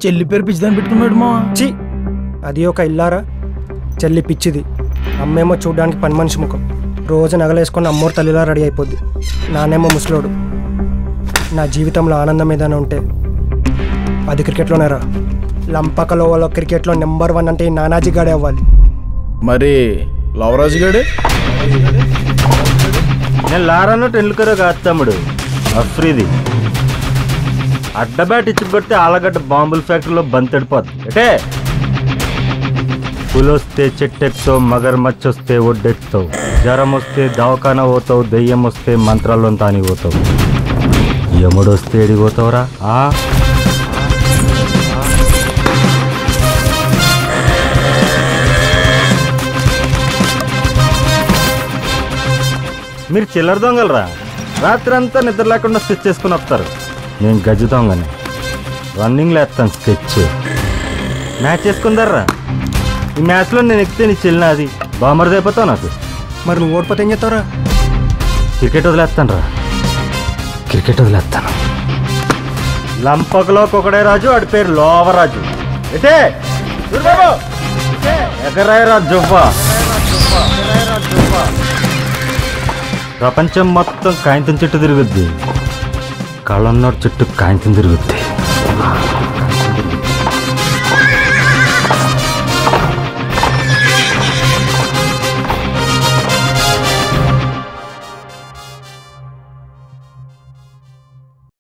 చెల్లి పేరు పిచ్చిదాన్ని పెట్టుకున్నాడు మా. చి అది ఒక ఇల్లారా, చెల్లి పిచ్చిది. అమ్మేమో చూడడానికి పని మనిషి ముఖం, రోజు నగలేసుకొని అమ్మోరు తల్లిలా రెడీ అయిపోద్ది. నానేమో ముసలోడు. నా జీవితంలో ఆనందం ఏదైనా ఉంటే అది క్రికెట్లోనేరా. లంపకలో వాళ్ళ క్రికెట్లో నెంబర్ 1 అంటే నానాజీ గాడే అవ్వాలి. మరి లవరాజు గాడే? నేను లారాలో టెండూల్కర్ కాదు తమ్ముడు, అఫ్రీది. అడ్డబ్యాట్ ఇచ్చి కొడితే ఆలగడ్డ బాంబుల ఫ్యాక్టరీలో బంతెడిపోద్ది. అంటే పులొస్తే చెట్టెక్తావు, మగర్మచ్చ వస్తే ఒడ్డెక్తావు, జ్వరం వస్తే దవాఖానా పోతావు, దెయ్యం వస్తే మంత్రాల్లో తాని పోతావు, యముడు వస్తే ఎడిపోతావురా. మీరు చిల్లర దొంగలరా, రాత్రి అంతా నిద్ర లేకుండా స్కెచ్ చేసుకుని వస్తారు. నేను గజ్జు దొంగని, రన్నింగ్లో వేస్తాను స్కెచ్. మ్యాచ్ చేసుకుందర్రా, ఈ మ్యాచ్లో నేను ఎక్కితే నీ చెల్లిన అది బామర్ది అయిపోతావు నాకు. మరి నువ్వు ఓడిపోతే ఏం చేస్తావురా? క్రికెట్ వదిలేస్తాను రా, క్రికెట్ వదిలేస్తాను. లంపకలో ఒకడే రాజు, వాడి పేరు లోవరాజు. ఎటే ఎగరాయరా జువ్వా. ప్రపంచం మొత్తం కాయింతం చుట్టూ తిరుగుద్ది, కళ్ళన్నోడు చుట్టూ కాయింతం తిరుగుద్ది.